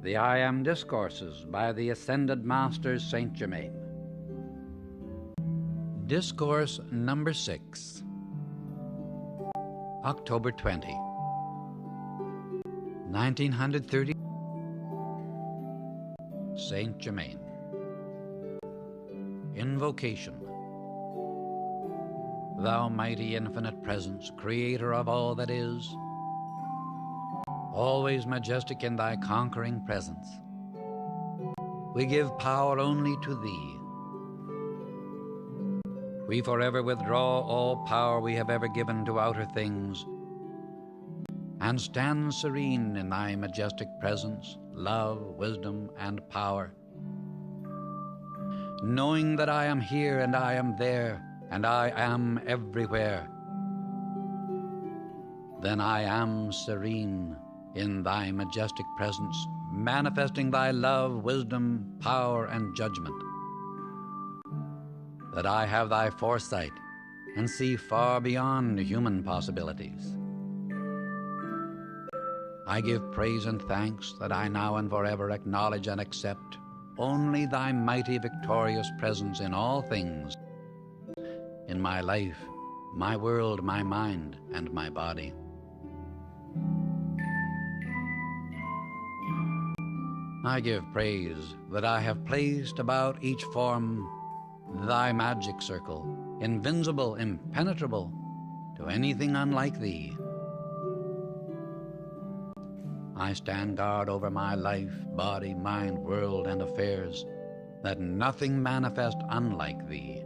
The I Am Discourses by the Ascended Master Saint Germain. Discourse number 6, October 20, 1930. Saint Germain. Invocation. Thou mighty infinite presence, creator of all that is, always majestic in thy conquering presence, we give power only to thee. We forever withdraw all power we have ever given to outer things, and stand serene in thy majestic presence, love, wisdom, and power, knowing that I am here and I am there and I am everywhere. Then I am serene in thy majestic presence, manifesting thy love, wisdom, power, and judgment, that I have thy foresight and see far beyond human possibilities. I give praise and thanks that I now and forever acknowledge and accept only thy mighty victorious presence in all things, in my life, my world, my mind, and my body. I give praise that I have placed about each form thy magic circle, invincible, impenetrable to anything unlike thee. I stand guard over my life, body, mind, world, and affairs, that nothing manifest unlike thee.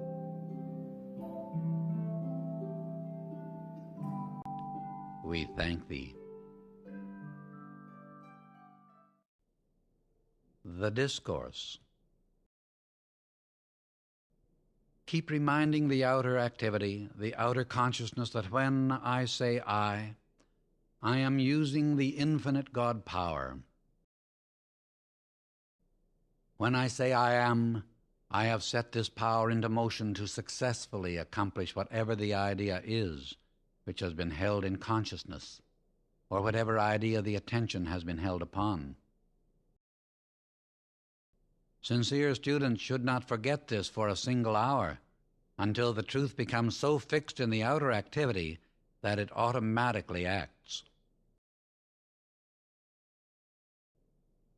We thank thee. The Discourse. Keep reminding the outer activity, the outer consciousness, that when I say I am using the infinite God power. When I say I am, I have set this power into motion to successfully accomplish whatever the idea is which has been held in consciousness, or whatever idea the attention has been held upon. Sincere students should not forget this for a single hour, until the truth becomes so fixed in the outer activity that it automatically acts.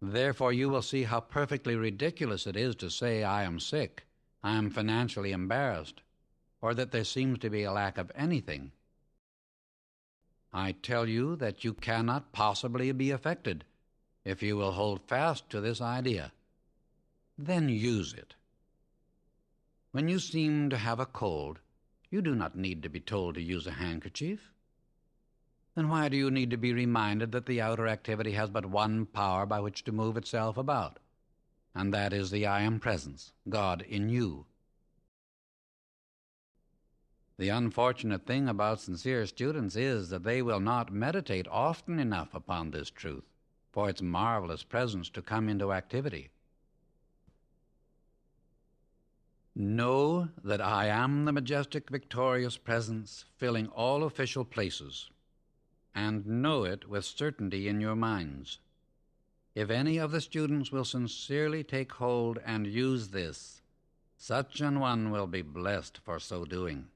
Therefore, you will see how perfectly ridiculous it is to say, I am sick, I am financially embarrassed, or that there seems to be a lack of anything. I tell you that you cannot possibly be affected if you will hold fast to this idea. Then use it. When you seem to have a cold, you do not need to be told to use a handkerchief. Then why do you need to be reminded that the outer activity has but one power by which to move itself about, and that is the I Am Presence, God in you? The unfortunate thing about sincere students is that they will not meditate often enough upon this truth for its marvelous presence to come into activity. Know that I am the majestic, victorious presence filling all official places, and know it with certainty in your minds. If any of the students will sincerely take hold and use this, such an one will be blessed for so doing.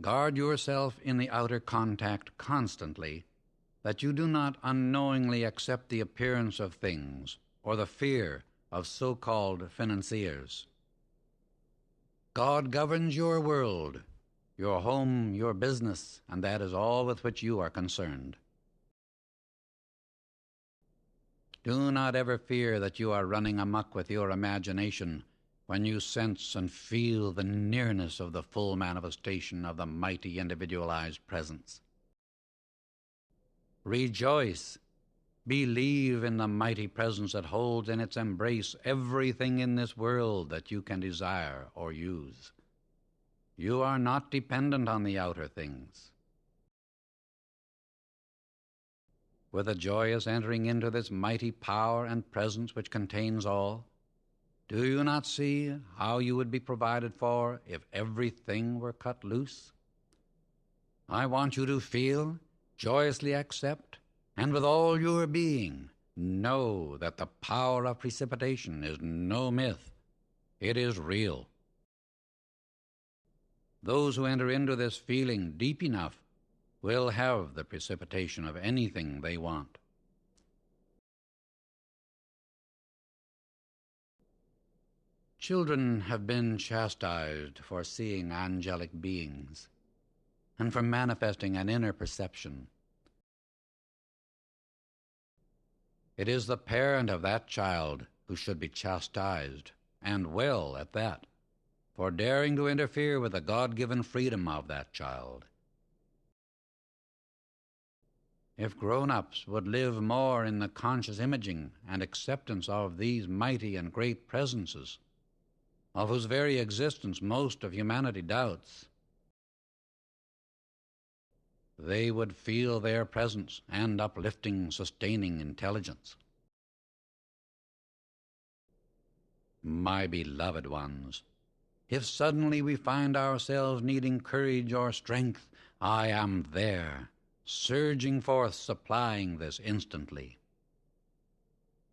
Guard yourself in the outer contact constantly, that you do not unknowingly accept the appearance of things or the fear of so-called financiers. God governs your world, your home, your business, and that is all with which you are concerned. Do not ever fear that you are running amok with your imagination when you sense and feel the nearness of the full manifestation of the mighty individualized presence. Rejoice. Believe in the mighty presence that holds in its embrace everything in this world that you can desire or use. You are not dependent on the outer things. With a joyous entering into this mighty power and presence which contains all, do you not see how you would be provided for if everything were cut loose? I want you to feel joyously accept, and with all your being, know that the power of precipitation is no myth. It is real. Those who enter into this feeling deep enough will have the precipitation of anything they want. Children have been chastised for seeing angelic beings and for manifesting an inner perception. It is the parent of that child who should be chastised, and well at that, for daring to interfere with the God-given freedom of that child. If grown-ups would live more in the conscious imaging and acceptance of these mighty and great presences, of whose very existence most of humanity doubts, they would feel their presence and uplifting, sustaining intelligence. My beloved ones, if suddenly we find ourselves needing courage or strength, I am there, surging forth, supplying this instantly.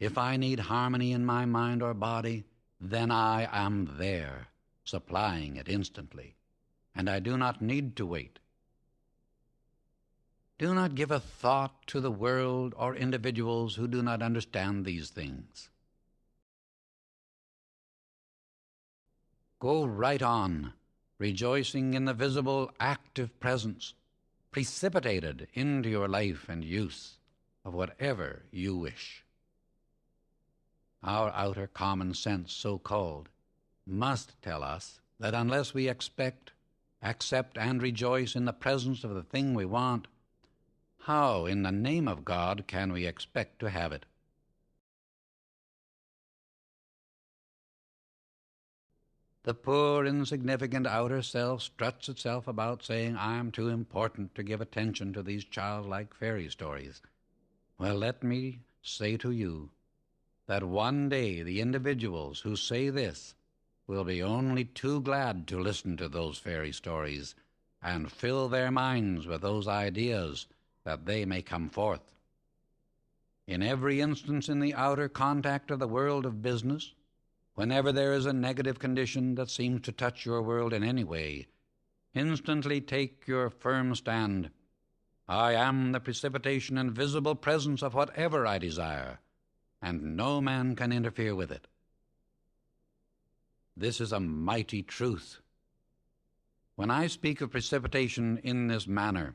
If I need harmony in my mind or body, then I am there, supplying it instantly, and I do not need to wait. Do not give a thought to the world or individuals who do not understand these things. Go right on, rejoicing in the visible, active presence, precipitated into your life and use of whatever you wish. Our outer common sense, so-called, must tell us that unless we expect, accept, and rejoice in the presence of the thing we want, how, in the name of God, can we expect to have it? The poor, insignificant outer self struts itself about saying, I am too important to give attention to these childlike fairy stories. Well, let me say to you that one day the individuals who say this will be only too glad to listen to those fairy stories and fill their minds with those ideas that they may come forth. In every instance in the outer contact of the world of business, whenever there is a negative condition that seems to touch your world in any way, instantly take your firm stand. I am the precipitation and visible presence of whatever I desire, and no man can interfere with it. This is a mighty truth. When I speak of precipitation in this manner,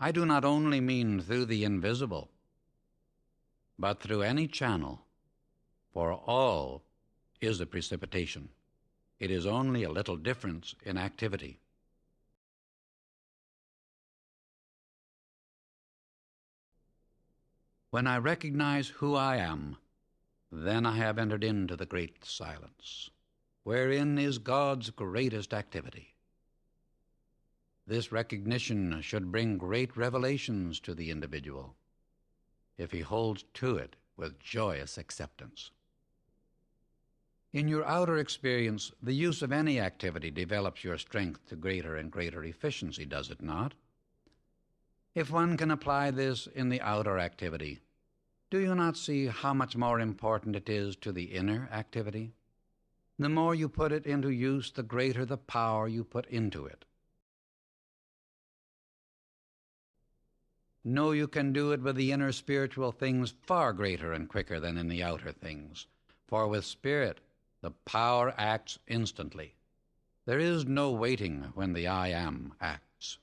I do not only mean through the invisible, but through any channel, for all is a precipitation. It is only a little difference in activity. When I recognize who I am, then I have entered into the great silence, wherein is God's greatest activity. This recognition should bring great revelations to the individual, if he holds to it with joyous acceptance. In your outer experience, the use of any activity develops your strength to greater and greater efficiency, does it not? If one can apply this in the outer activity, do you not see how much more important it is to the inner activity? The more you put it into use, the greater the power you put into it. No, you can do it with the inner spiritual things far greater and quicker than in the outer things. For with spirit, the power acts instantly. There is no waiting when the I Am acts.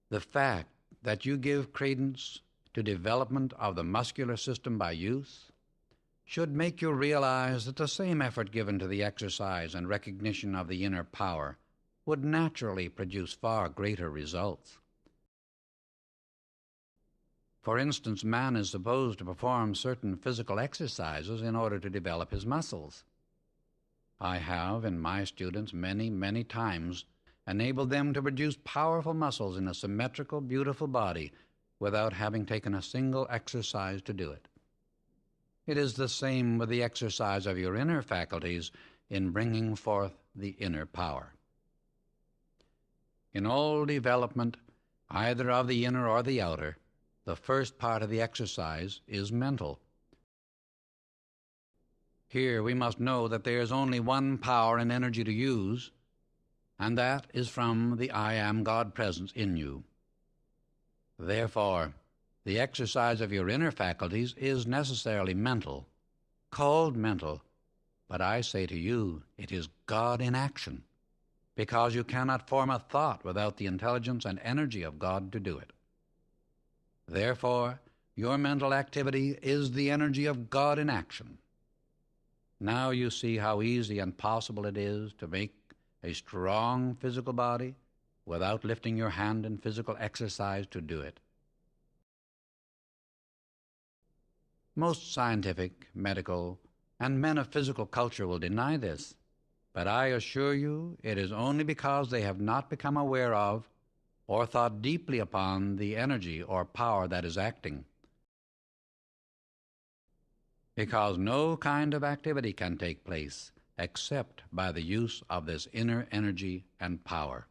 The fact that you give credence to development of the muscular system by use should make you realize that the same effort given to the exercise and recognition of the inner power would naturally produce far greater results. For instance, man is supposed to perform certain physical exercises in order to develop his muscles. I have, in my students, many times enabled them to produce powerful muscles in a symmetrical, beautiful body without having taken a single exercise to do it. It is the same with the exercise of your inner faculties in bringing forth the inner power. In all development, either of the inner or the outer, the first part of the exercise is mental. Here we must know that there is only one power and energy to use, and that is from the I Am God presence in you. Therefore, the exercise of your inner faculties is necessarily mental, called mental, but I say to you, it is God in action, because you cannot form a thought without the intelligence and energy of God to do it. Therefore, your mental activity is the energy of God in action. Now you see how easy and possible it is to make a strong physical body without lifting your hand in physical exercise to do it. Most scientific, medical, and men of physical culture will deny this, but I assure you it is only because they have not become aware of or thought deeply upon the energy or power that is acting. Because no kind of activity can take place except by the use of this inner energy and power.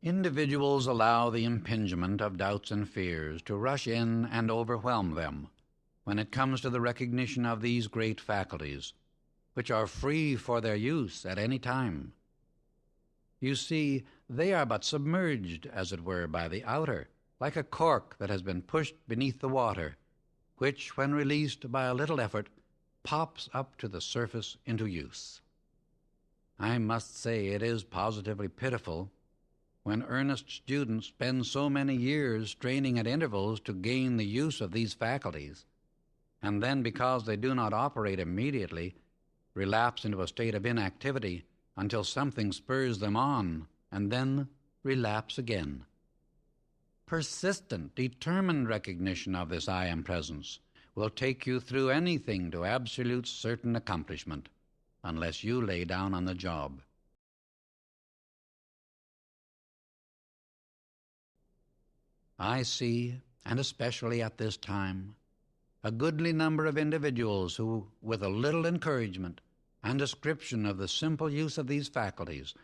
Individuals allow the impingement of doubts and fears to rush in and overwhelm them when it comes to the recognition of these great faculties, which are free for their use at any time. You see, they are but submerged, as it were, by the outer, like a cork that has been pushed beneath the water, which, when released by a little effort, pops up to the surface into use. I must say it is positively pitiful when earnest students spend so many years straining at intervals to gain the use of these faculties, and then, because they do not operate immediately, relapse into a state of inactivity until something spurs them on, and then relapse again. Persistent, determined recognition of this I Am presence will take you through anything to absolute certain accomplishment, unless you lay down on the job. I see, and especially at this time, a goodly number of individuals who, with a little encouragement and description of the simple use of these faculties,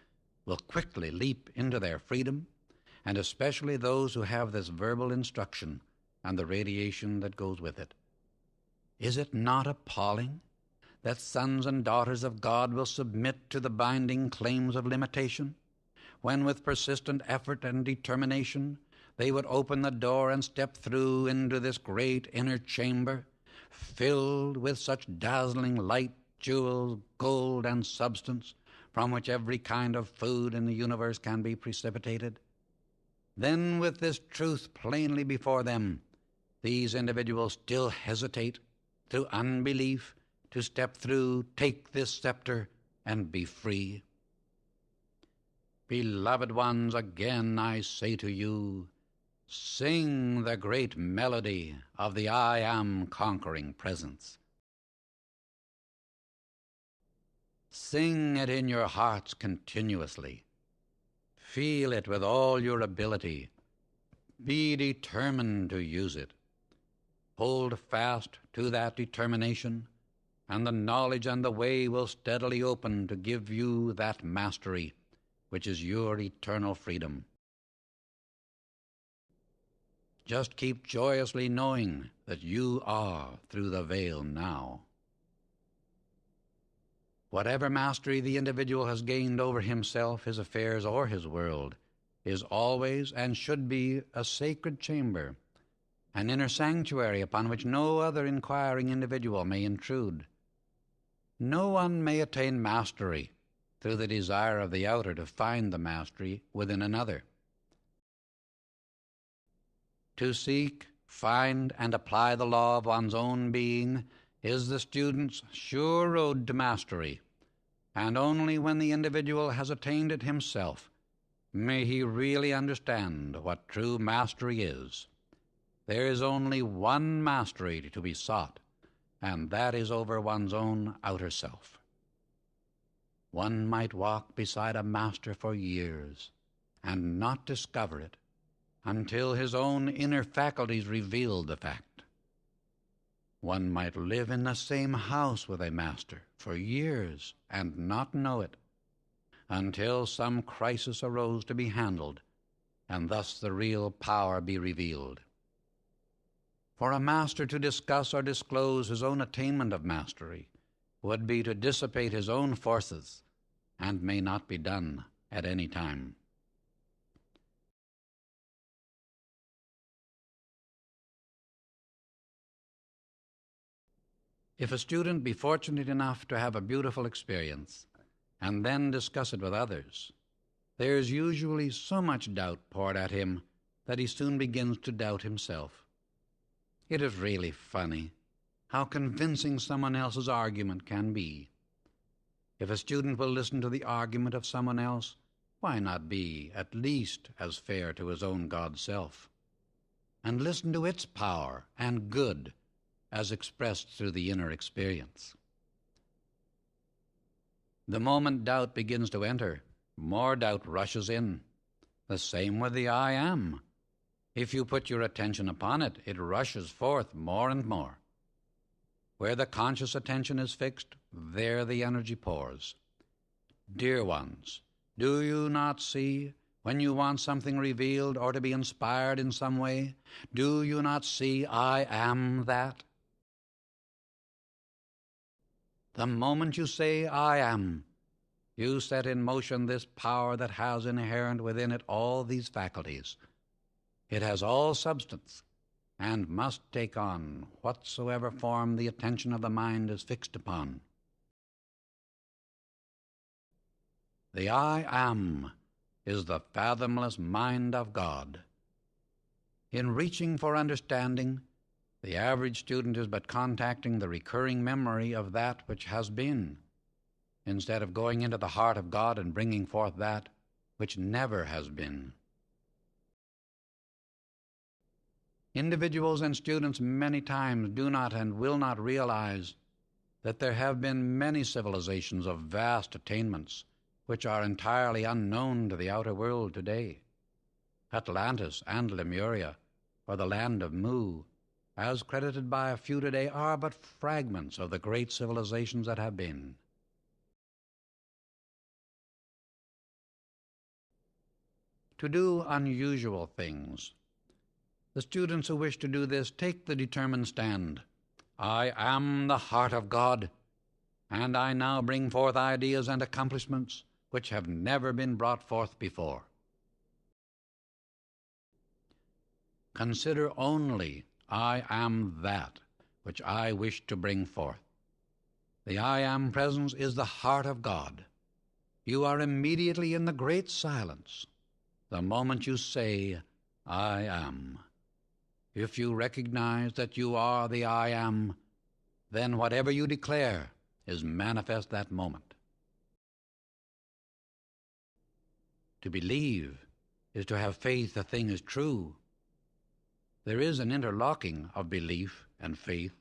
will quickly leap into their freedom, and especially those who have this verbal instruction and the radiation that goes with it. Is it not appalling that sons and daughters of God will submit to the binding claims of limitation, when with persistent effort and determination they would open the door and step through into this great inner chamber, filled with such dazzling light, jewels, gold, and substance, from which every kind of food in the universe can be precipitated? Then, with this truth plainly before them, these individuals still hesitate, through unbelief, to step through, take this scepter, and be free. Beloved ones, again I say to you, sing the great melody of the I Am conquering presence. Sing it in your hearts continuously. Feel it with all your ability. Be determined to use it. Hold fast to that determination, and the knowledge and the way will steadily open to give you that mastery, which is your eternal freedom. Just keep joyously knowing that you are through the veil now. Whatever mastery the individual has gained over himself, his affairs, or his world is always and should be a sacred chamber, an inner sanctuary upon which no other inquiring individual may intrude. No one may attain mastery through the desire of the outer to find the mastery within another. To seek, find, and apply the law of one's own being is the student's sure road to mastery, and only when the individual has attained it himself may he really understand what true mastery is. There is only one mastery to be sought, and that is over one's own outer self. One might walk beside a master for years and not discover it until his own inner faculties revealed the fact. One might live in the same house with a master for years and not know it, until some crisis arose to be handled, and thus the real power be revealed. For a master to discuss or disclose his own attainment of mastery would be to dissipate his own forces, and may not be done at any time. If a student be fortunate enough to have a beautiful experience, and then discuss it with others, there is usually so much doubt poured at him that he soon begins to doubt himself. It is really funny how convincing someone else's argument can be. If a student will listen to the argument of someone else, why not be at least as fair to his own God self, and listen to its power and good as expressed through the inner experience? The moment doubt begins to enter, more doubt rushes in. The same with the I am. If you put your attention upon it, it rushes forth more and more. Where the conscious attention is fixed, there the energy pours. Dear ones, do you not see, when you want something revealed or to be inspired in some way, do you not see I am that? The moment you say, I am, you set in motion this power that has inherent within it all these faculties. It has all substance, and must take on whatsoever form the attention of the mind is fixed upon. The I am is the fathomless mind of God. In reaching for understanding, the average student is but contacting the recurring memory of that which has been, instead of going into the heart of God and bringing forth that which never has been. Individuals and students many times do not and will not realize that there have been many civilizations of vast attainments which are entirely unknown to the outer world today. Atlantis and Lemuria, or the land of Mu, as credited by a few today, are but fragments of the great civilizations that have been. To do unusual things. The students who wish to do this take the determined stand. I am the heart of God, and I now bring forth ideas and accomplishments which have never been brought forth before. Consider only I am that which I wish to bring forth. The I am presence is the heart of God. You are immediately in the great silence the moment you say, I am. If you recognize that you are the I am, then whatever you declare is manifest that moment. To believe is to have faith a thing is true. There is an interlocking of belief and faith.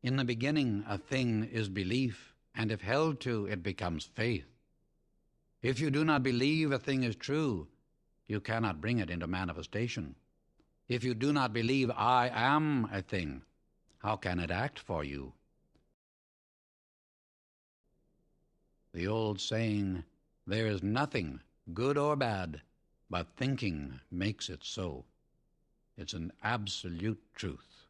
In the beginning, a thing is belief, and if held to, it becomes faith. If you do not believe a thing is true, you cannot bring it into manifestation. If you do not believe I am a thing, how can it act for you? The old saying, there is nothing, good or bad, but thinking makes it so. It's an absolute truth.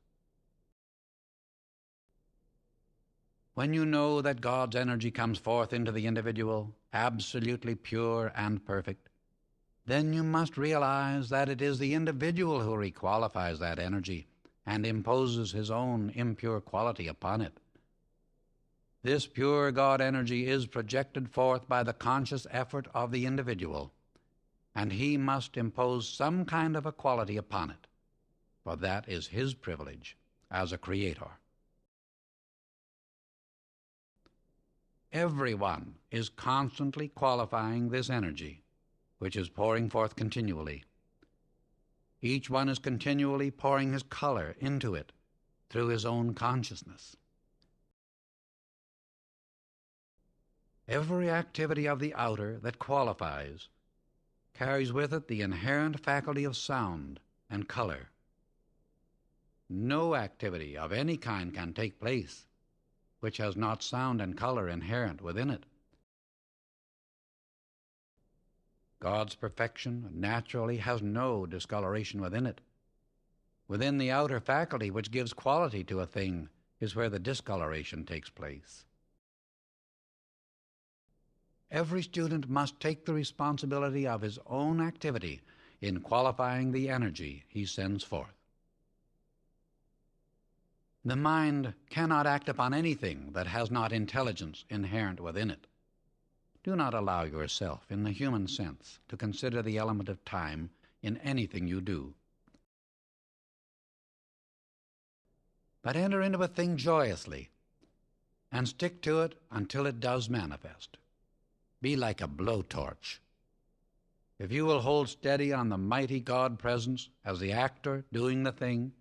When you know that God's energy comes forth into the individual, absolutely pure and perfect, then you must realize that it is the individual who requalifies that energy and imposes his own impure quality upon it. This pure God energy is projected forth by the conscious effort of the individual, and he must impose some kind of a quality upon it, for that is his privilege as a creator. Everyone is constantly qualifying this energy, which is pouring forth continually. Each one is continually pouring his color into it through his own consciousness. Every activity of the outer that qualifies carries with it the inherent faculty of sound and color. No activity of any kind can take place which has not sound and color inherent within it. God's perfection naturally has no discoloration within it. Within the outer faculty which gives quality to a thing is where the discoloration takes place. Every student must take the responsibility of his own activity in qualifying the energy he sends forth. The mind cannot act upon anything that has not intelligence inherent within it. Do not allow yourself, in the human sense, to consider the element of time in anything you do. But enter into a thing joyously, and stick to it until it does manifest. Be like a blowtorch. If you will hold steady on the mighty God presence as the actor doing the thing,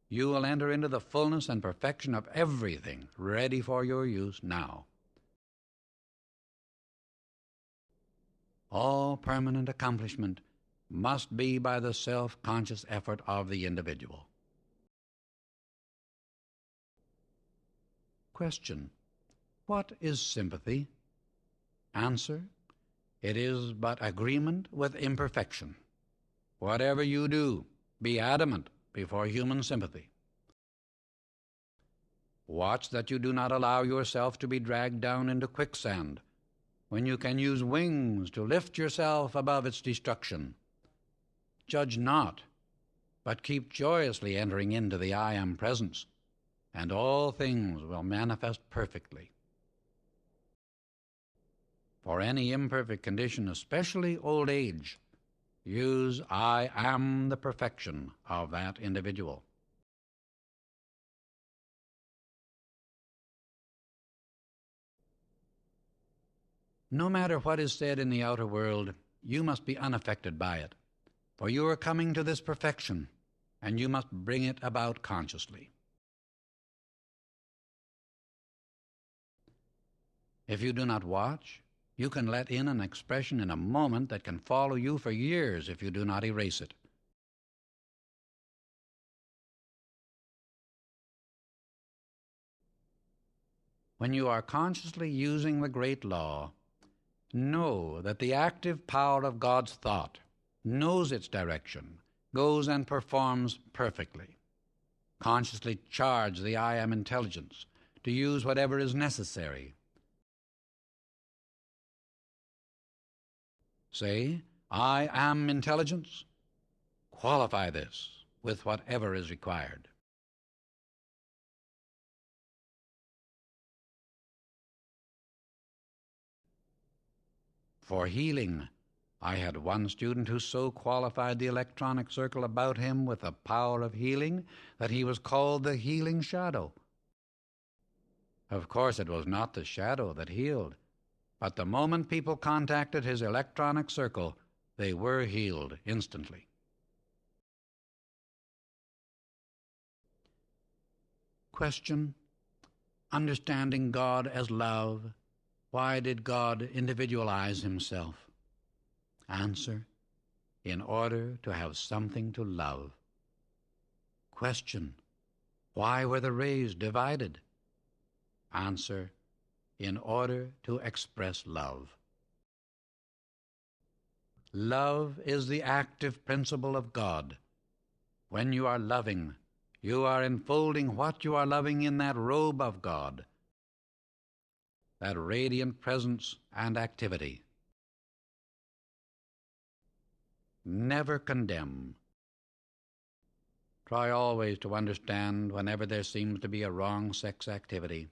you will enter into the fullness and perfection of everything ready for your use now. All permanent accomplishment must be by the self-conscious effort of the individual. Question: what is sympathy? Answer: it is but agreement with imperfection. Whatever you do, be adamant before human sympathy. Watch that you do not allow yourself to be dragged down into quicksand when you can use wings to lift yourself above its destruction. Judge not, but keep joyously entering into the I Am presence, and all things will manifest perfectly. For any imperfect condition, especially old age, use I am the perfection of that individual. No matter what is said in the outer world, you must be unaffected by it, for you are coming to this perfection, and you must bring it about consciously. If you do not watch, you can let in an expression in a moment that can follow you for years if you do not erase it. When you are consciously using the great law, know that the active power of God's thought knows its direction, goes and performs perfectly. Consciously charge the I Am intelligence to use whatever is necessary. Say, I am intelligence. Qualify this with whatever is required. For healing, I had one student who so qualified the electronic circle about him with the power of healing that he was called the healing shadow. Of course, it was not the shadow that healed, but the moment people contacted his electronic circle, they were healed instantly. Question: understanding God as love, why did God individualize himself? Answer: in order to have something to love. Question: why were the rays divided? Answer: in order to express love. Love is the active principle of God. When you are loving, you are enfolding what you are loving in that robe of God, that radiant presence and activity. Never condemn. Try always to understand whenever there seems to be a wrong sex activity,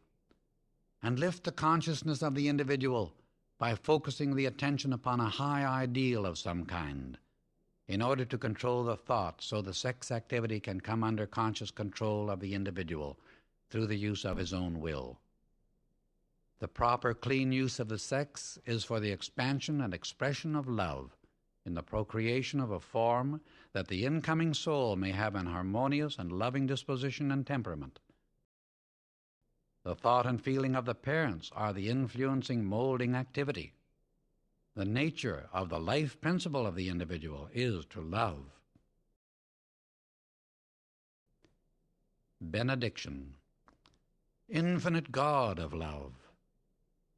and lift the consciousness of the individual by focusing the attention upon a high ideal of some kind, in order to control the thought so the sex activity can come under conscious control of the individual through the use of his own will. The proper clean use of the sex is for the expansion and expression of love in the procreation of a form that the incoming soul may have an harmonious and loving disposition and temperament. The thought and feeling of the parents are the influencing, molding activity. The nature of the life principle of the individual is to love. Benediction. Infinite God of love,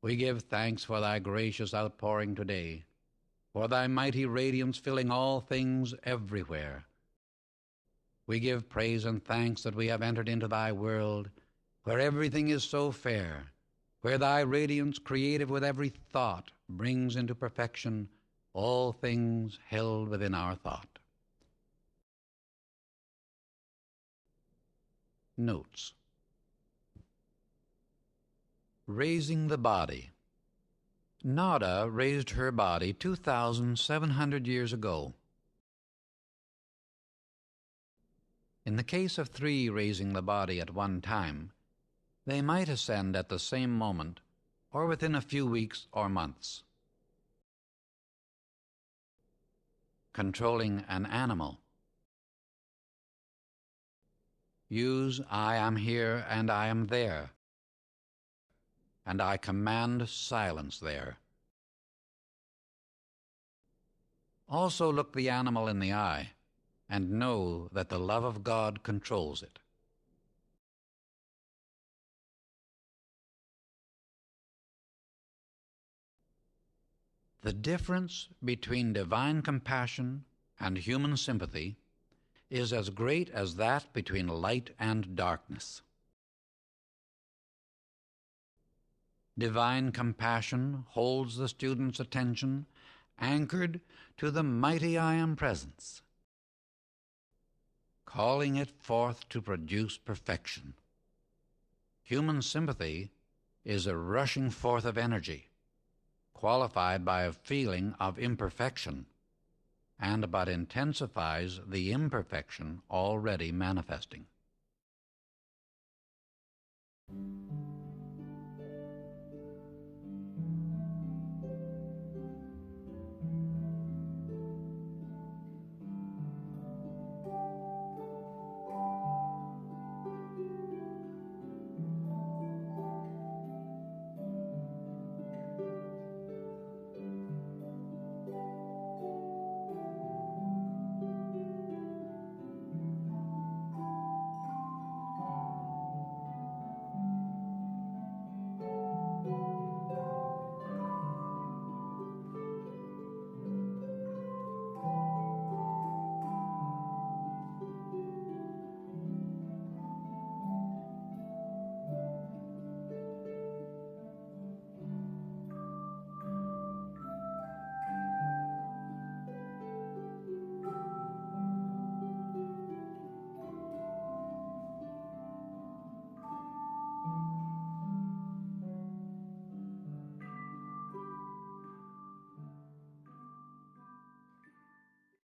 we give thanks for thy gracious outpouring today, for thy mighty radiance filling all things everywhere. We give praise and thanks that we have entered into thy world, where everything is so fair, where thy radiance, creative with every thought, brings into perfection all things held within our thought. Notes. Raising the body. Nada raised her body 2,700 years ago. In the case of three raising the body at one time, they might ascend at the same moment or within a few weeks or months. Controlling an animal. Use I am here and I am there, and I command silence there. Also look the animal in the eye and know that the love of God controls it. The difference between divine compassion and human sympathy is as great as that between light and darkness. Divine compassion holds the student's attention anchored to the mighty I Am presence, calling it forth to produce perfection. Human sympathy is a rushing forth of energy, qualified by a feeling of imperfection, and but intensifies the imperfection already manifesting.